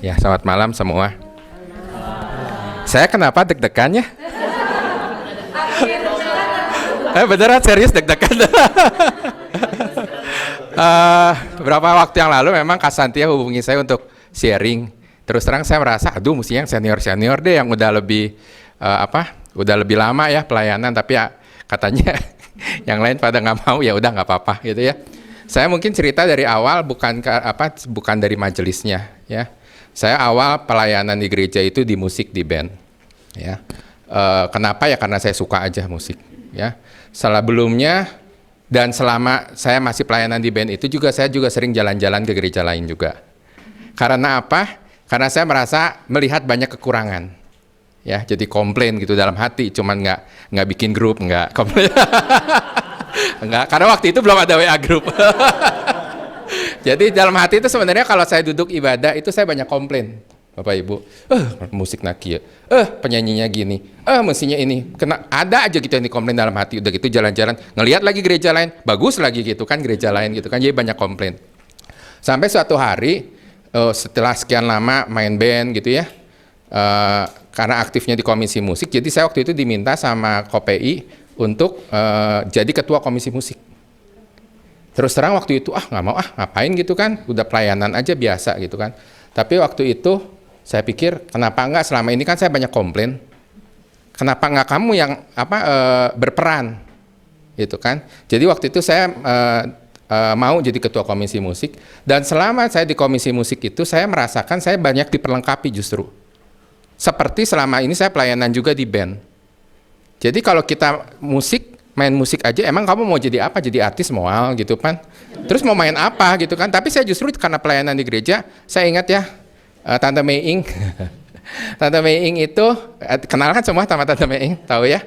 Ya, selamat malam semua. Saya kenapa deg-degan ya? Beneran serius deg-degan. Beberapa waktu yang lalu memang Kak Santia hubungi saya untuk sharing. Terus terang saya merasa, aduh mesti yang senior-senior deh yang udah lebih udah lebih lama ya pelayanan. Tapi ya katanya yang lain pada nggak mau, ya udah nggak apa-apa gitu ya. Saya mungkin cerita dari awal bukan dari majelisnya ya. Saya awal pelayanan di gereja itu di musik, di band ya. Kenapa ya? Karena saya suka aja musik ya. Sebelumnya dan selama saya masih pelayanan di band itu juga saya juga sering jalan-jalan ke gereja lain juga. Karena apa? Karena saya merasa melihat banyak kekurangan ya, jadi komplain gitu dalam hati, cuman nggak bikin grup, nggak komplain. Enggak, karena waktu itu belum ada WA group. Jadi dalam hati itu sebenarnya kalau saya duduk ibadah itu saya banyak komplain, Bapak Ibu. Musik Naki ya, penyanyinya gini, mestinya ini. Kena ada aja gitu yang dikomplain dalam hati. Udah gitu jalan-jalan, ngelihat lagi gereja lain, bagus lagi gitu kan gereja lain gitu kan, jadi banyak komplain. Sampai suatu hari setelah sekian lama main band gitu ya, karena aktifnya di komisi musik, jadi saya waktu itu diminta sama KPI untuk jadi ketua komisi musik. Terus terang waktu itu nggak mau ngapain gitu kan, udah pelayanan aja biasa gitu kan. Tapi waktu itu saya pikir kenapa enggak, selama ini kan saya banyak komplain, kenapa enggak kamu yang berperan gitu kan. Jadi waktu itu saya mau jadi ketua komisi musik, dan selama saya di komisi musik itu saya merasakan saya banyak diperlengkapi justru. Seperti selama ini saya pelayanan juga di band. Jadi kalau kita main musik aja, emang kamu mau jadi apa? Jadi artis mual gitu kan. Terus mau main apa gitu kan. Tapi saya justru karena pelayanan di gereja, saya ingat ya, Tante Meing. Tante Meing itu, kenal kan semua sama Tante Meing, tahu ya.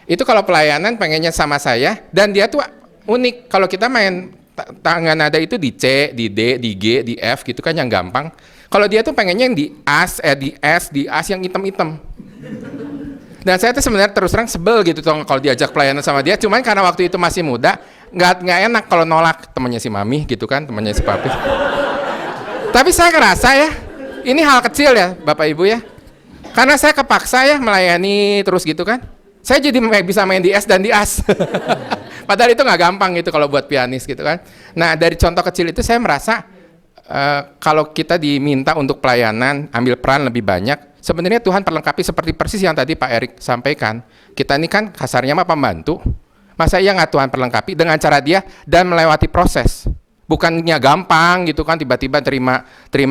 Itu kalau pelayanan pengennya sama saya, dan dia tuh unik. Kalau kita main tangan nada itu di C, di D, di G, di F gitu kan yang gampang. Kalau dia tuh pengennya yang di di As yang hitam-hitam. Dan saya tuh sebenarnya terus terang sebel gitu kalau diajak pelayanan sama dia. Cuman karena waktu itu masih muda, nggak enak kalau nolak temannya si Mami gitu kan, temannya si Papi. Tapi saya ngerasa ya, ini hal kecil ya Bapak Ibu ya. Karena saya kepaksa ya melayani terus gitu kan. Saya jadi bisa main di S dan di As. Padahal itu nggak gampang gitu kalau buat pianis gitu kan. Nah dari contoh kecil itu saya merasa kalau kita diminta untuk pelayanan, ambil peran lebih banyak, sebenarnya Tuhan perlengkapi seperti persis yang tadi Pak Erik sampaikan. Kita ini kan kasarnya mah pembantu. Masa iya nggak Tuhan perlengkapi dengan cara dia dan melewati proses. Bukannya gampang gitu kan, tiba-tiba terima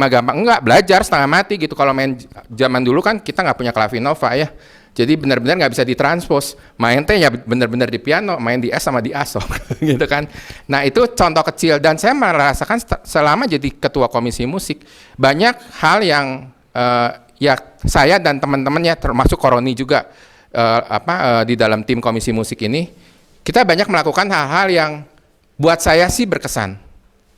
gampang. Enggak, belajar setengah mati gitu. Kalau main zaman dulu kan kita nggak punya Clavinova ya. Jadi benar-benar nggak bisa ditranspos. Main teh ya benar-benar di piano, main di S sama di ASO gitu kan. Nah itu contoh kecil, dan saya merasakan selama jadi ketua komisi musik banyak hal yang ya saya dan teman-temannya termasuk Koroni juga di dalam tim komisi musik ini, kita banyak melakukan hal-hal yang buat saya sih berkesan.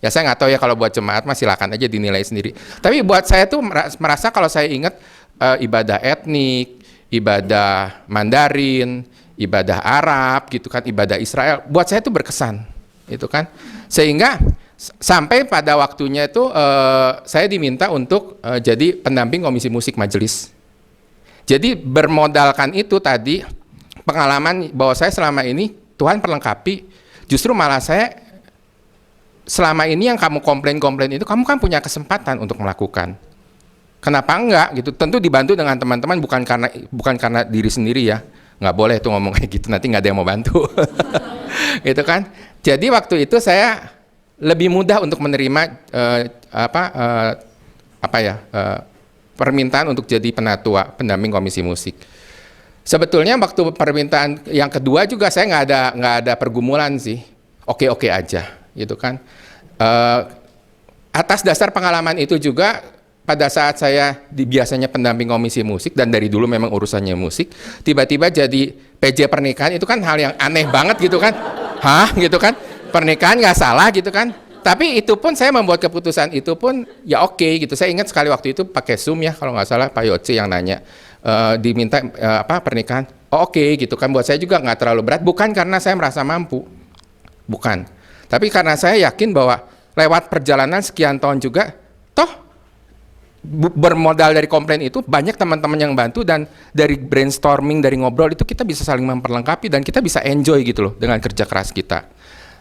Ya saya nggak tahu ya kalau buat jemaat mah silakan aja dinilai sendiri. Tapi buat saya tuh merasa kalau saya ingat ibadah etnik, ibadah Mandarin, ibadah Arab gitu kan, ibadah Israel, buat saya itu berkesan gitu kan. Sehingga sampai pada waktunya itu saya diminta untuk jadi pendamping komisi musik majelis. Jadi bermodalkan itu tadi pengalaman bahwa saya selama ini Tuhan perlengkapi, justru malah saya selama ini yang kamu komplain itu kamu kan punya kesempatan untuk melakukan. Kenapa enggak gitu? Tentu dibantu dengan teman-teman, bukan karena diri sendiri ya. Nggak boleh tuh ngomong kayak gitu, nanti nggak ada yang mau bantu. Gitu kan. Jadi waktu itu saya lebih mudah untuk menerima permintaan untuk jadi penatua, pendamping komisi musik. Sebetulnya waktu permintaan yang kedua juga saya nggak ada pergumulan sih. Oke aja gitu kan. Atas dasar pengalaman itu juga, pada saat saya biasanya pendamping komisi musik dan dari dulu memang urusannya musik, tiba-tiba jadi PJ pernikahan, itu kan hal yang aneh banget gitu kan. Gitu kan, pernikahan nggak salah gitu kan. Tapi itu pun saya membuat keputusan itu pun ya oke gitu. Saya ingat sekali waktu itu pakai Zoom ya, kalau nggak salah Pak Yoce yang nanya, diminta pernikahan. Oke gitu kan, buat saya juga nggak terlalu berat. Bukan karena saya merasa mampu, bukan. Tapi karena saya yakin bahwa lewat perjalanan sekian tahun juga, toh bermodal dari komplain itu banyak teman-teman yang bantu, dan dari brainstorming, dari ngobrol itu kita bisa saling memperlengkapi dan kita bisa enjoy gitu loh dengan kerja keras kita.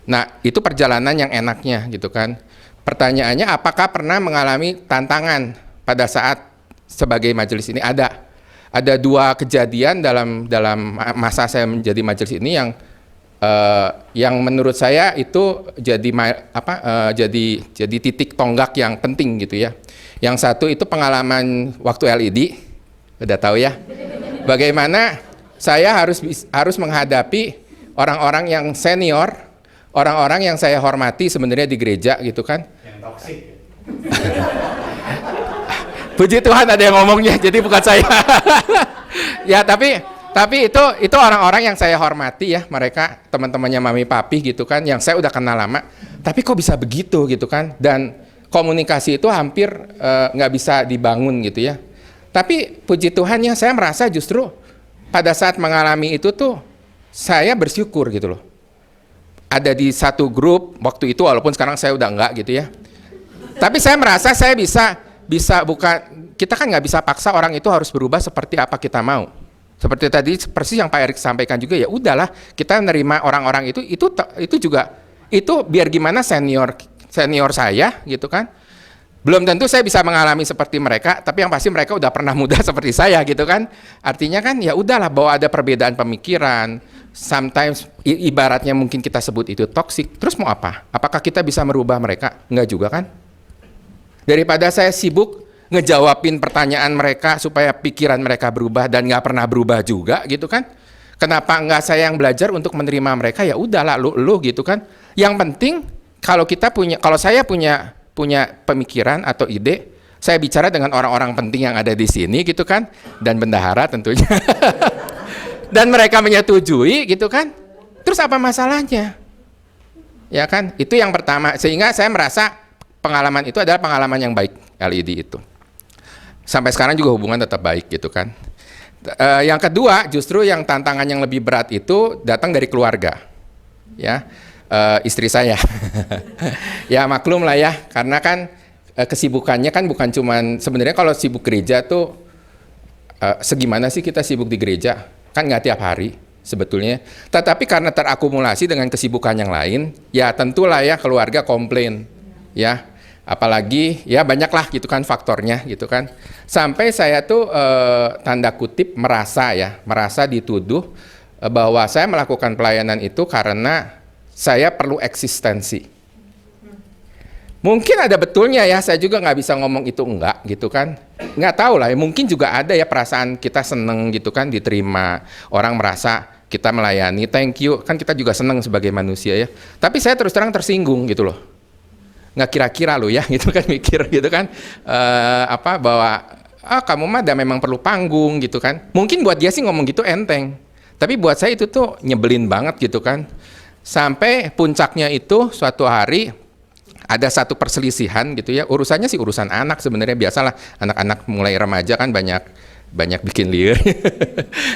Nah, itu perjalanan yang enaknya gitu kan. Pertanyaannya, apakah pernah mengalami tantangan pada saat sebagai majelis ini? Ada dua kejadian dalam masa saya menjadi majelis ini yang menurut saya itu jadi titik tonggak yang penting gitu ya. Yang satu itu pengalaman waktu LED, udah tahu ya. Bagaimana saya harus menghadapi orang-orang yang senior, orang-orang yang saya hormati sebenarnya di gereja gitu kan. Yang toksik. Puji Tuhan ada yang ngomongnya, jadi bukan saya. Ya, tapi itu orang-orang yang saya hormati ya, mereka teman-temannya mami papi gitu kan, yang saya udah kenal lama. Tapi kok bisa begitu gitu kan? Dan komunikasi itu hampir nggak bisa dibangun gitu ya. Tapi puji Tuhan ya, saya merasa justru pada saat mengalami itu tuh saya bersyukur gitu loh. Ada di satu grup waktu itu, walaupun sekarang saya udah enggak gitu ya. Tapi saya merasa saya bisa bukan, kita kan nggak bisa paksa orang itu harus berubah seperti apa kita mau. Seperti tadi persis yang Pak Erik sampaikan juga, ya udahlah kita menerima orang-orang itu juga itu biar gimana senior saya gitu kan. Belum tentu saya bisa mengalami seperti mereka, tapi yang pasti mereka udah pernah muda seperti saya gitu kan. Artinya kan ya udahlah, bahwa ada perbedaan pemikiran. Sometimes ibaratnya mungkin kita sebut itu toksik. Terus mau apa? Apakah kita bisa merubah mereka? Enggak juga kan? Daripada saya sibuk ngejawabin pertanyaan mereka supaya pikiran mereka berubah dan nggak pernah berubah juga gitu kan. Kenapa nggak saya yang belajar untuk menerima mereka? Ya udahlah lu gitu kan. Yang penting kalau saya punya pemikiran atau ide, saya bicara dengan orang-orang penting yang ada di sini gitu kan, dan bendahara tentunya. Dan mereka menyetujui gitu kan. Terus apa masalahnya? Ya kan? Itu yang pertama. Sehingga saya merasa pengalaman itu adalah pengalaman yang baik, LED itu. Sampai sekarang juga hubungan tetap baik gitu kan. Yang kedua, justru yang tantangan yang lebih berat itu datang dari keluarga. Ya. Istri saya. Ya maklum lah ya, karena kan kesibukannya kan bukan cuman, sebenarnya kalau sibuk gereja tuh segimana sih kita sibuk di gereja? Kan nggak tiap hari sebetulnya. Tetapi karena terakumulasi dengan kesibukan yang lain, ya tentulah ya keluarga komplain. Ya, apalagi ya banyaklah gitu kan faktornya gitu kan. Sampai saya tuh tanda kutip merasa dituduh bahwa saya melakukan pelayanan itu karena saya perlu eksistensi. Mungkin ada betulnya ya, saya juga nggak bisa ngomong itu enggak gitu kan. Nggak tahu lah, ya, mungkin juga ada ya perasaan kita seneng gitu kan, diterima. Orang merasa kita melayani, thank you, kan kita juga seneng sebagai manusia ya. Tapi saya terus terang tersinggung gitu loh. Nggak kira-kira lo ya gitu kan, mikir gitu kan. Bahwa kamu mah memang perlu panggung gitu kan. Mungkin buat dia sih ngomong gitu enteng. Tapi buat saya itu tuh nyebelin banget gitu kan. Sampai puncaknya itu suatu hari ada satu perselisihan gitu ya, urusannya sih urusan anak sebenarnya, biasalah anak-anak mulai remaja kan banyak bikin liar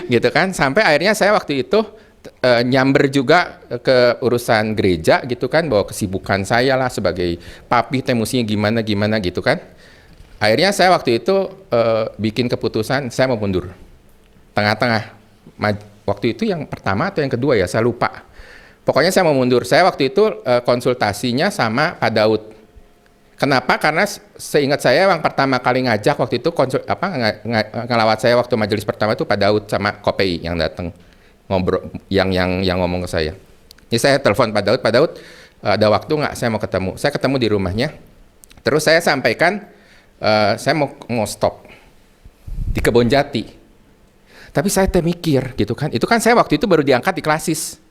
gitu kan. Sampai akhirnya saya waktu itu nyamber juga ke urusan gereja gitu kan, bahwa kesibukan saya lah sebagai papi temusinya gimana gitu kan. Akhirnya saya waktu itu bikin keputusan saya mau mundur tengah-tengah. Waktu itu yang pertama atau yang kedua ya, saya lupa. Pokoknya saya mau mundur. Saya waktu itu konsultasinya sama Pak Daud. Kenapa? Karena seingat saya yang pertama kali ngajak waktu itu ngelawat saya waktu majelis pertama itu Pak Daud sama Kopei yang datang ngobrol, yang ngomong ke saya. Ini saya telepon Pak Daud, ada waktu nggak? Saya mau ketemu. Saya ketemu di rumahnya. Terus saya sampaikan saya mau stop di Kebon Jati. Tapi saya mikir gitu kan. Itu kan saya waktu itu baru diangkat di Klasis.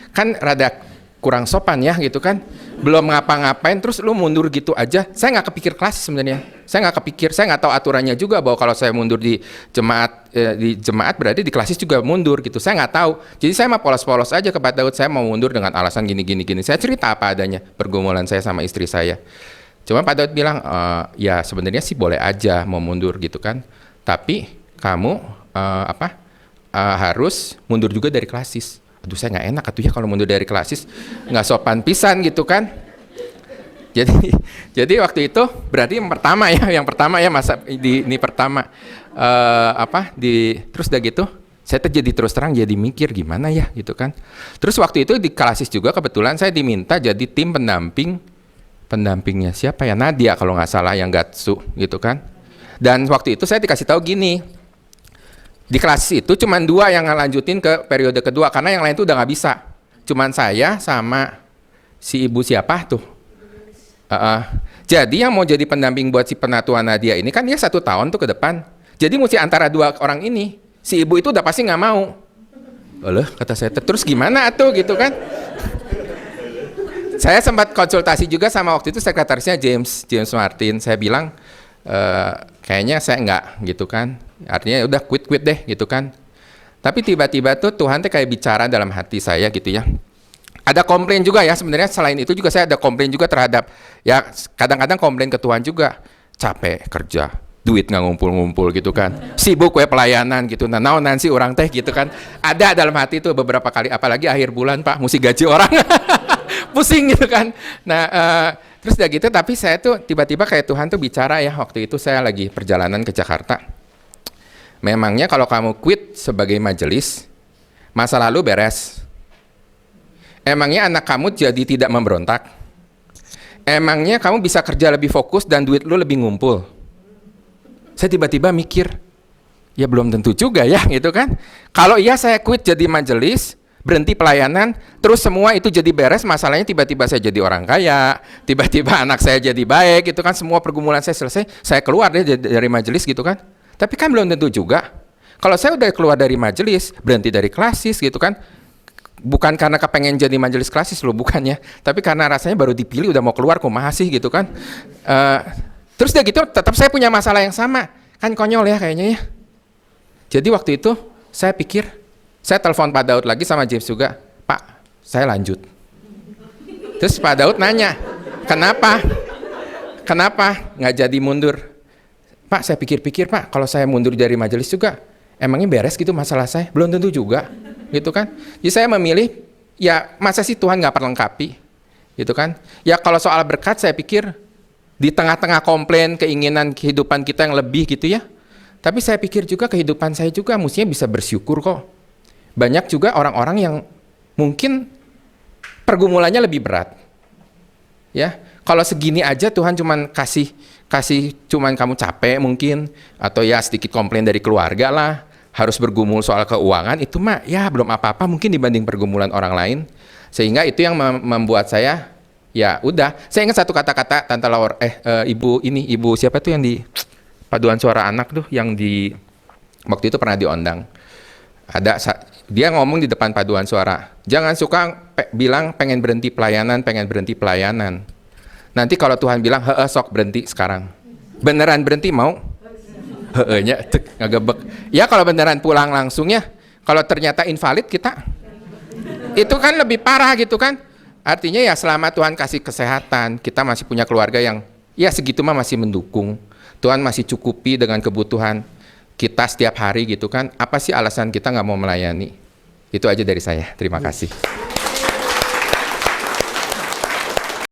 Kan rada kurang sopan ya gitu kan, belum ngapa-ngapain terus lu mundur gitu aja. Saya nggak kepikir Klasis sebenarnya, saya nggak tahu aturannya juga bahwa kalau saya mundur di jemaat berarti di Klasis juga mundur gitu, saya nggak tahu. Jadi saya mah polos-polos aja ke Pak Daud, saya mau mundur dengan alasan gini. Saya cerita apa adanya pergumulan saya sama istri saya. Cuma Pak Daud bilang ya sebenarnya sih boleh aja mau mundur gitu kan, tapi kamu harus mundur juga dari Klasis. Aduh saya nggak enak atuh ya kalau mundur dari Klasis, nggak sopan pisan gitu kan. Jadi jadi waktu itu berarti yang pertama ya masa di ini pertama terus udah gitu saya jadi terus terang jadi mikir gimana ya gitu kan. Terus waktu itu di Kalasis juga kebetulan saya diminta jadi tim pendampingnya siapa ya, Nadia kalau nggak salah, yang Gatsu gitu kan. Dan waktu itu saya dikasih tahu gini, di Kalasis itu cuman 2 yang ngelanjutin ke periode kedua karena yang lain tuh udah nggak bisa. Cuman saya sama si ibu siapa tuh. Jadi yang mau jadi pendamping buat si Penatua Nadia ini kan dia 1 tahun tuh ke depan. Jadi mesti antara 2 orang ini. Si ibu itu udah pasti nggak mau. Alah, kata saya, terus gimana tuh gitu kan? Saya sempat konsultasi juga sama waktu itu sekretarisnya James Martin. Saya bilang kayaknya saya nggak gitu kan. Artinya udah quit deh gitu kan. Tapi tiba-tiba tuh Tuhan tuh kayak bicara dalam hati saya gitu ya. Ada komplain juga ya, sebenarnya selain itu juga saya ada komplain juga terhadap, ya kadang-kadang komplain ke Tuhan juga, capek kerja, duit nggak ngumpul-ngumpul gitu kan, sibuk pelayanan gitu, nah naonan sih orang teh gitu kan, ada dalam hati itu beberapa kali, apalagi akhir bulan Pak, mesti gaji orang, pusing gitu kan. Nah terus udah gitu, tapi saya tuh tiba-tiba kayak Tuhan tuh bicara ya, waktu itu saya lagi perjalanan ke Jakarta, memangnya kalau kamu quit sebagai majelis, masa lalu beres. Emangnya anak kamu jadi tidak memberontak? Emangnya kamu bisa kerja lebih fokus dan duit lu lebih ngumpul? Saya tiba-tiba mikir, ya belum tentu juga ya gitu kan. Kalau iya saya quit jadi majelis, berhenti pelayanan, terus semua itu jadi beres, masalahnya tiba-tiba saya jadi orang kaya, tiba-tiba anak saya jadi baik gitu kan, semua pergumulan saya selesai, saya keluar deh dari majelis gitu kan. Tapi kan belum tentu juga. Kalau saya udah keluar dari majelis, berhenti dari Kalasis gitu kan, bukan karena kepengen jadi majelis Kalasis loh, bukannya, tapi karena rasanya baru dipilih udah mau keluar kok masih gitu kan. Terus udah gitu tetap saya punya masalah yang sama, kan konyol ya kayaknya ya. Jadi waktu itu saya pikir, saya telepon Pak Daud lagi sama James juga, Pak saya lanjut. Terus Pak Daud nanya, kenapa nggak jadi mundur? Pak saya pikir-pikir Pak, kalau saya mundur dari majelis juga emangnya beres gitu masalah saya? Belum tentu juga gitu kan. Jadi saya memilih, ya masa sih Tuhan nggak perlengkapi gitu kan. Ya kalau soal berkat saya pikir di tengah-tengah komplain keinginan kehidupan kita yang lebih gitu ya, tapi saya pikir juga kehidupan saya juga mestinya bisa bersyukur kok. Banyak juga orang-orang yang mungkin pergumulannya lebih berat ya. Kalau segini aja Tuhan cuman kasih cuman kamu capek mungkin, atau ya sedikit komplain dari keluarga lah, harus bergumul soal keuangan, itu mah ya belum apa-apa mungkin dibanding pergumulan orang lain. Sehingga itu yang membuat saya, ya udah, saya ingat satu kata-kata Tante Laura, ibu siapa tuh yang di Paduan Suara Anak tuh, yang di waktu itu pernah diundang. Dia ngomong di depan Paduan Suara, jangan suka bilang pengen berhenti pelayanan. Nanti kalau Tuhan bilang, sok berhenti sekarang. Beneran berhenti mau? Nya ngagebek. Ya kalau beneran pulang langsung ya. Kalau ternyata invalid kita, itu kan lebih parah gitu kan. Artinya ya selama Tuhan kasih kesehatan, kita masih punya keluarga yang ya segitu mah masih mendukung. Tuhan masih cukupi dengan kebutuhan kita setiap hari gitu kan. Apa sih alasan kita nggak mau melayani? Itu aja dari saya. Terima kasih.